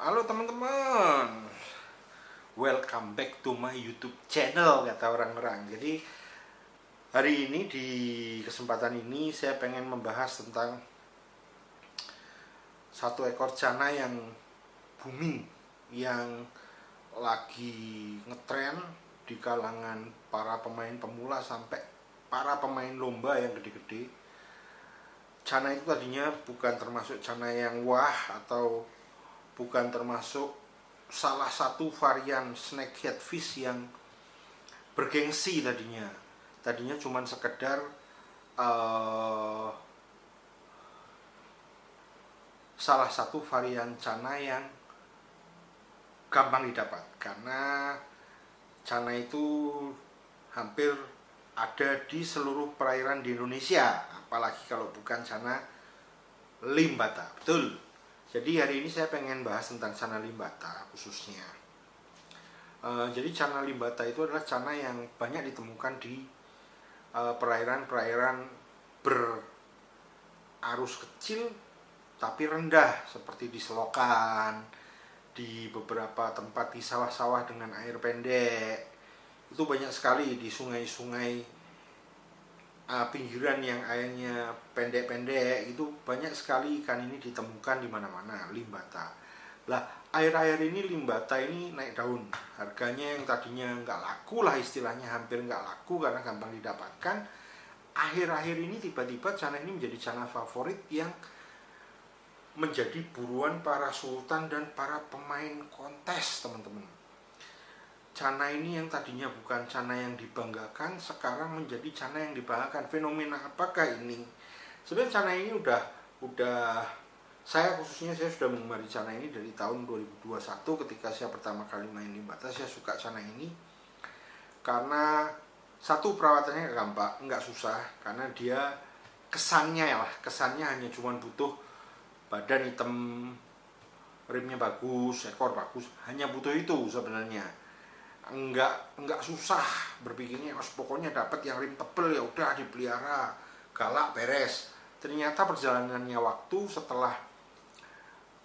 Halo teman-teman, welcome back to my YouTube channel kata orang-orang. Jadi hari ini di kesempatan ini saya pengen membahas tentang satu ekor cana yang booming, yang lagi ngetren di kalangan para pemain pemula sampai para pemain lomba yang gede-gede. Cana itu tadinya bukan termasuk cana yang wah atau bukan termasuk salah satu varian snakehead fish yang bergengsi tadinya. Tadinya cuma sekedar salah satu varian cana yang gampang didapat karena cana itu hampir ada di seluruh perairan di Indonesia, apalagi kalau bukan cana limbata. Betul. Jadi hari ini saya pengen bahas tentang cana limbata khususnya. Jadi cana limbata itu adalah cana yang banyak ditemukan di perairan-perairan berarus kecil tapi rendah, seperti di selokan, di beberapa tempat di sawah-sawah dengan air pendek. Itu banyak sekali di sungai-sungai pinggiran yang airnya pendek-pendek, itu banyak sekali ikan ini ditemukan di mana-mana, limbata. Lah, air-air ini limbata ini naik daun. Harganya yang tadinya nggak laku lah istilahnya, hampir nggak laku karena gampang didapatkan. Akhir-akhir ini tiba-tiba cana ini menjadi cana favorit yang menjadi buruan para sultan dan para pemain kontes, teman-teman. Cana ini yang tadinya bukan cana yang dibanggakan, sekarang menjadi cana yang dibanggakan. Fenomena apakah ini? Sebenarnya cana ini udah saya sudah mengemari cana ini dari tahun 2021 ketika saya pertama kali main limbata. Saya suka cana ini karena satu, perawatannya nggak susah, karena dia kesannya hanya cuma butuh badan hitam, rimnya bagus, ekor bagus, hanya butuh itu sebenarnya. Enggak susah berpikirnya, pokoknya dapat yang rim tebel ya udah dipelihara, galak beres. Ternyata perjalanannya waktu setelah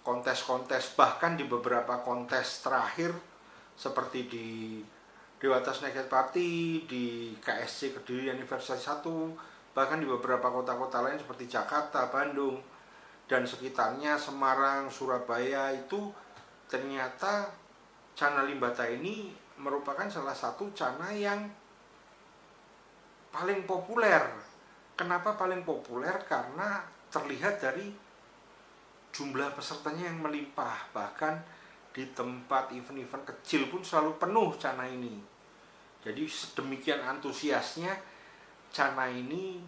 kontes-kontes, bahkan di beberapa kontes terakhir seperti di Dewata Snakehead Party, di KSC Kediri Anniversary 1, bahkan di beberapa kota-kota lain seperti Jakarta, Bandung, dan sekitarnya, Semarang, Surabaya, itu ternyata cana limbata ini merupakan salah satu cana yang paling populer. Kenapa paling populer? Karena terlihat dari jumlah pesertanya yang melimpah. Bahkan di tempat event-event kecil pun selalu penuh cana ini. Jadi sedemikian antusiasnya cana ini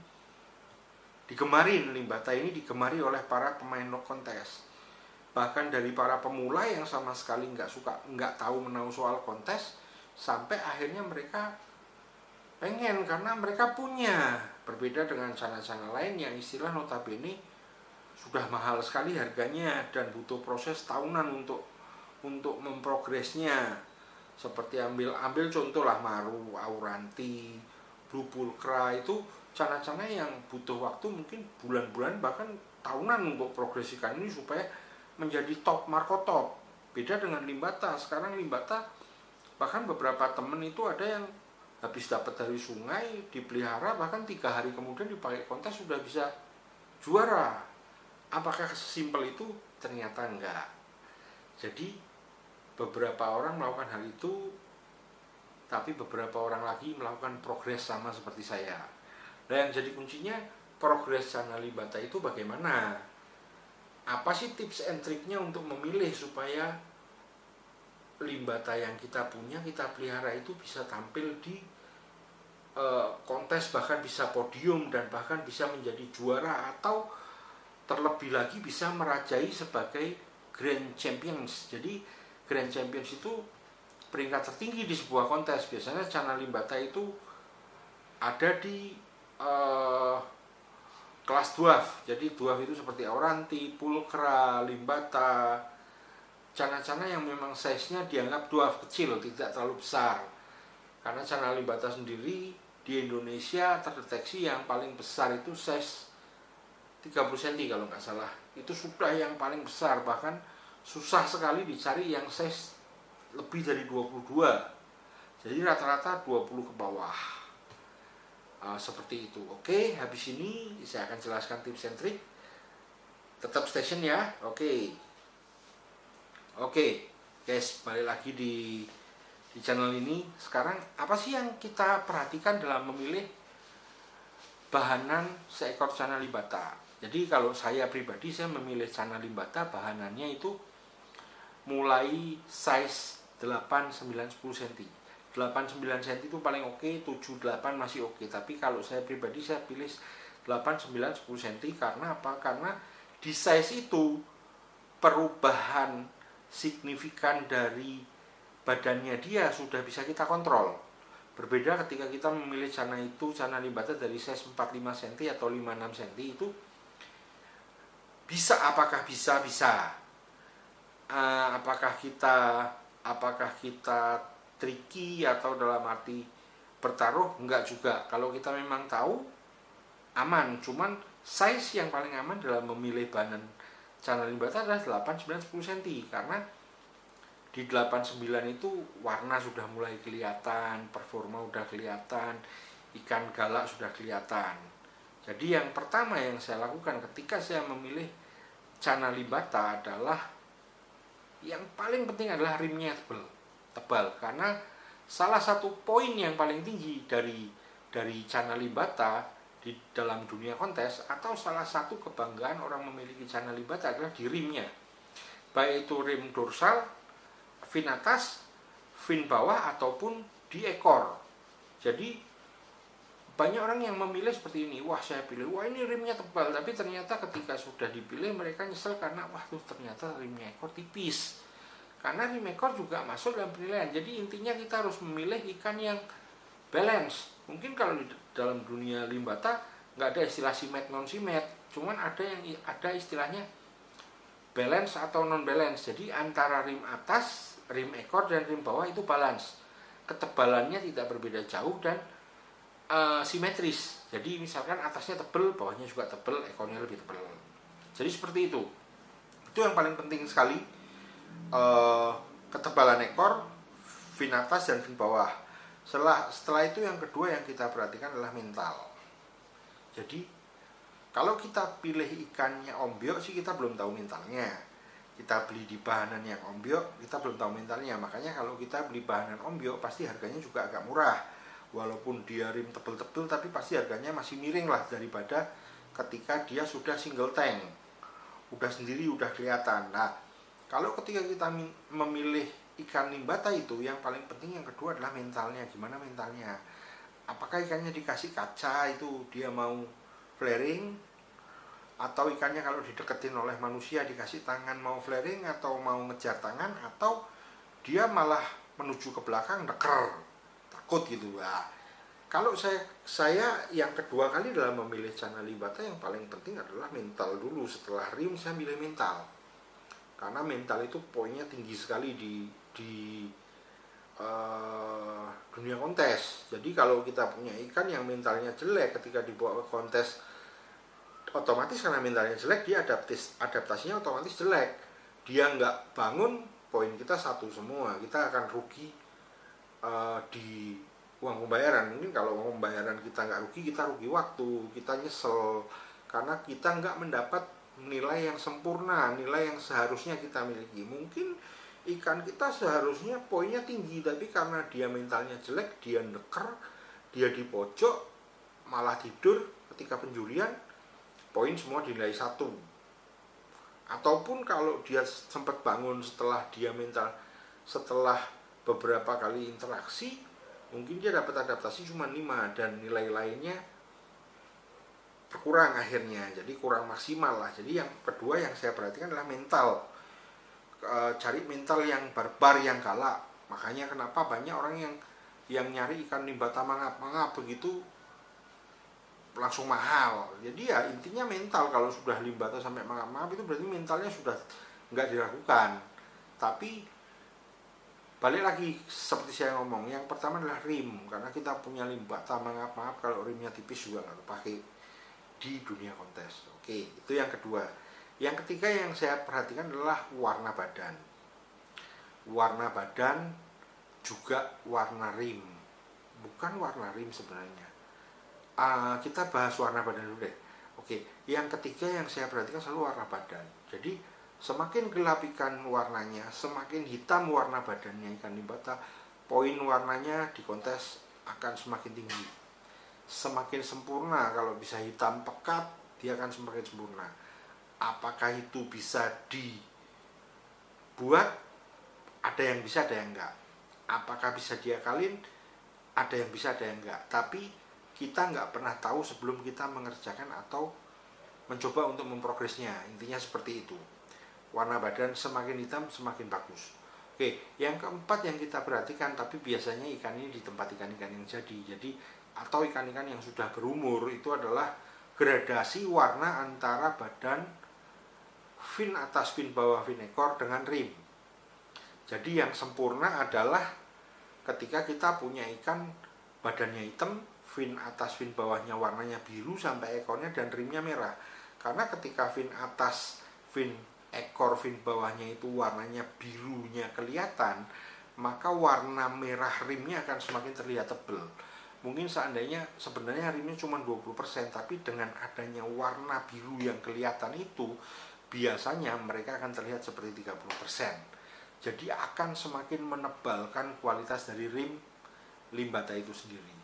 digemarin, limbata ini digemari oleh para pemain no contest. Bahkan dari para pemula yang sama sekali nggak tahu menahu soal kontes, sampai akhirnya mereka pengen karena mereka punya. Berbeda dengan cana-cana lain yang istilah notabene sudah mahal sekali harganya dan butuh proses tahunan untuk memprogresnya. Seperti ambil contoh lah Maru, Auranti, Blue Pulchra, itu cana-cana yang butuh waktu mungkin bulan-bulan bahkan tahunan untuk progresikan ini supaya menjadi top, marko top. Beda dengan limbata. Sekarang limbata bahkan beberapa temen itu ada yang habis dapat dari sungai, dipelihara, bahkan 3 hari kemudian dipakai kontes sudah bisa juara. Apakah sesimpel itu? Ternyata enggak. Jadi beberapa orang melakukan hal itu, tapi beberapa orang lagi melakukan progres sama seperti saya. Dan yang jadi kuncinya, progres cana limbata itu bagaimana? Apa sih tips and triknya untuk memilih supaya limbata yang kita punya, kita pelihara itu bisa tampil di kontes, bahkan bisa podium dan bahkan bisa menjadi juara, atau terlebih lagi bisa merajai sebagai Grand Champions. Jadi Grand Champions itu peringkat tertinggi di sebuah kontes. Biasanya cana limbata itu ada di kelas dwarf. Jadi dwarf itu seperti Auranti, Pulchra, limbata, cana-cana yang memang size-nya dianggap dwarf, kecil, tidak terlalu besar. Karena cana limbata sendiri di Indonesia terdeteksi yang paling besar itu size 30 cm kalau nggak salah. Itu sudah yang paling besar, bahkan susah sekali dicari yang size lebih dari 22. Jadi rata-rata 20 ke bawah. Seperti itu. Oke, habis ini saya akan jelaskan tips and trick. Tetap station ya. Oke, guys, balik lagi di channel ini. Sekarang apa sih yang kita perhatikan dalam memilih bahanan seekor Channa limbata? Jadi kalau saya pribadi, saya memilih Channa limbata, bahanannya itu mulai size 8, 9, 10 cm. 8, 9 cm itu paling oke, 7, 8 masih oke. Tapi kalau saya pribadi, saya pilih 8, 9, 10 cm. Karena apa? Karena di size itu perubahan signifikan dari badannya dia sudah bisa kita kontrol. Berbeda ketika kita memilih Channa limbata dari size 45 cm atau 56 cm itu bisa, apakah bisa apakah kita tricky atau dalam arti bertaruh? Enggak juga. Kalau kita memang tahu, aman. Cuman size yang paling aman dalam memilih bahan Channa limbata adalah 8, 9, 10 cm. Karena di 8, 9 itu warna sudah mulai kelihatan, performa sudah kelihatan, ikan galak sudah kelihatan. Jadi yang pertama yang saya lakukan ketika saya memilih Channa limbata adalah, yang paling penting adalah rimnya tebal. Karena salah satu poin yang paling tinggi dari Channa limbata di dalam dunia kontes, atau salah satu kebanggaan orang memiliki Channa limbata adalah di rimnya. Baik itu rim dorsal, fin atas, fin bawah, ataupun di ekor. Jadi banyak orang yang memilih seperti ini. Wah, saya pilih, wah ini rimnya tebal. Tapi ternyata ketika sudah dipilih, mereka nyesel karena wah tuh ternyata rimnya ekor tipis. Karena rim ekor juga masuk dalam penilaian. Jadi intinya kita harus memilih ikan yang balance. Mungkin kalau di dalam dunia limbata nggak ada istilah simet non simet, cuman ada istilahnya balance atau non balance. Jadi antara rim atas, rim ekor, dan rim bawah itu balance. Ketebalannya tidak berbeda jauh dan simetris. Jadi misalkan atasnya tebal, bawahnya juga tebal, ekornya lebih tebal. Jadi seperti itu. Itu yang paling penting sekali. Ketebalan ekor, fin atas dan fin bawah. Setelah itu yang kedua yang kita perhatikan adalah mental. Jadi kalau kita pilih ikannya ombyok sih kita belum tahu mentalnya. Kita beli di bahanan yang ombyok, kita belum tahu mentalnya. Makanya kalau kita beli bahanan ombyok pasti harganya juga agak murah. Walaupun dia rim tebel-tebel, tapi pasti harganya masih miring lah daripada ketika dia sudah single tank, udah sendiri, udah kelihatan. Nah, kalau ketika kita memilih ikan limbata itu, yang paling penting yang kedua adalah mentalnya. Gimana mentalnya? Apakah ikannya dikasih kaca itu dia mau flaring, atau ikannya kalau dideketin oleh manusia dikasih tangan mau flaring atau mau ngejar tangan, atau dia malah menuju ke belakang deker, takut gitu. Nah, kalau saya yang kedua kali dalam memilih Channa limbata, yang paling penting adalah mental dulu. Setelah rim saya milih mental, karena mental itu poinnya tinggi sekali di dunia kontes. Jadi kalau kita punya ikan yang mentalnya jelek, ketika dibawa ke kontes, otomatis karena mentalnya jelek, dia adaptasinya otomatis jelek. Dia nggak bangun, poin kita satu semua. Kita akan rugi di uang pembayaran. Mungkin kalau uang pembayaran kita nggak rugi, kita rugi waktu, kita nyesel karena kita nggak mendapat nilai yang sempurna, nilai yang seharusnya kita miliki. Mungkin ikan kita seharusnya poinnya tinggi, tapi karena dia mentalnya jelek, dia neker, dia di pojok, malah tidur ketika penjurian, poin semua dinilai 1. Ataupun kalau dia sempat bangun setelah setelah beberapa kali interaksi, mungkin dia dapat adaptasi cuma 5 dan nilai lainnya berkurang akhirnya, jadi kurang maksimal lah. Jadi yang kedua yang saya perhatikan adalah mental. Cari mental yang barbar, yang galak. Makanya kenapa banyak orang yang nyari ikan limbata mangap begitu langsung mahal. Jadi ya intinya mental. Kalau sudah limbata sampai mangap itu berarti mentalnya sudah nggak diragukan. Tapi balik lagi seperti saya ngomong, yang pertama adalah rim, karena kita punya limbata mangap kalau rimnya tipis juga nggak pakai di dunia kontes. Oke, itu yang kedua. Yang ketiga yang saya perhatikan adalah warna badan. Warna badan juga warna rim. Bukan warna rim sebenarnya. Kita bahas warna badan dulu deh. Oke, yang ketiga yang saya perhatikan selalu warna badan. Jadi semakin gelap ikan warnanya, semakin hitam warna badannya ikan limbata, poin warnanya di kontes akan semakin tinggi. Semakin sempurna, kalau bisa hitam pekat, dia akan semakin sempurna. Apakah itu bisa dibuat? Ada yang bisa, ada yang enggak. Apakah bisa diakalin? Ada yang bisa, ada yang enggak. Tapi kita nggak pernah tahu sebelum kita mengerjakan atau mencoba untuk memprogresnya. Intinya seperti itu. Warna badan semakin hitam semakin bagus. Oke, yang keempat yang kita perhatikan, tapi biasanya ikan ini di tempat ikan-ikan yang jadi atau ikan-ikan yang sudah berumur, itu adalah gradasi warna antara badan, fin atas, fin bawah, fin ekor dengan rim. Jadi yang sempurna adalah ketika kita punya ikan badannya hitam, fin atas, fin bawahnya warnanya biru sampai ekornya dan rimnya merah. Karena ketika fin atas, fin ekor, fin bawahnya itu warnanya birunya kelihatan, maka warna merah rimnya akan semakin terlihat tebal. Mungkin seandainya sebenarnya rimnya cuma 20%, tapi dengan adanya warna biru yang kelihatan itu, biasanya mereka akan terlihat seperti 30%. Jadi akan semakin menebalkan kualitas dari rim limbata itu sendiri.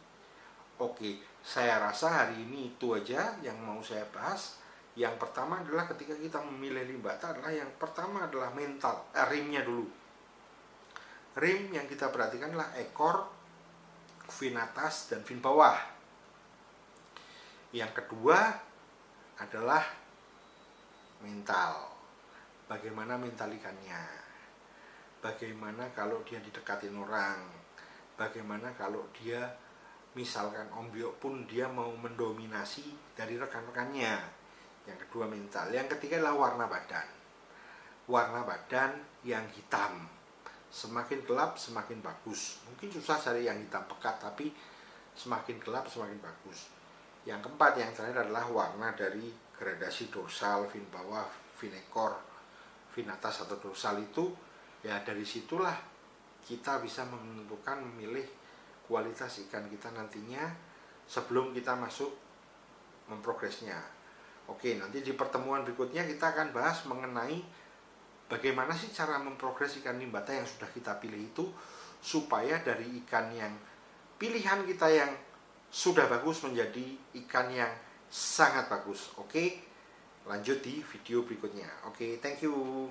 Oke, saya rasa hari ini itu aja yang mau saya bahas. Yang pertama adalah ketika kita memilih limbata adalah yang pertama adalah mental, rimnya dulu. Rim yang kita perhatikan adalah ekor, fin atas, dan fin bawah. Yang kedua adalah mental. Bagaimana mental ikannya? Bagaimana kalau dia didekatin orang? Bagaimana kalau dia misalkan ombyok pun dia mau mendominasi dari rekan-rekannya? Yang kedua mental. Yang ketiga adalah warna badan. Warna badan yang hitam. Semakin gelap semakin bagus. Mungkin susah cari yang hitam pekat, tapi semakin gelap semakin bagus. Yang keempat, yang terakhir adalah warna dari gradasi dorsal, fin bawah, fin ekor, fin atas atau dorsal itu. Ya dari situlah kita bisa menentukan, memilih kualitas ikan kita nantinya sebelum kita masuk memprogresnya. Oke, nanti di pertemuan berikutnya kita akan bahas mengenai bagaimana sih cara memprogres ikan limbata yang sudah kita pilih itu, supaya dari ikan yang pilihan kita yang sudah bagus menjadi ikan yang sangat bagus. Oke, lanjut di video berikutnya. Oke, thank you.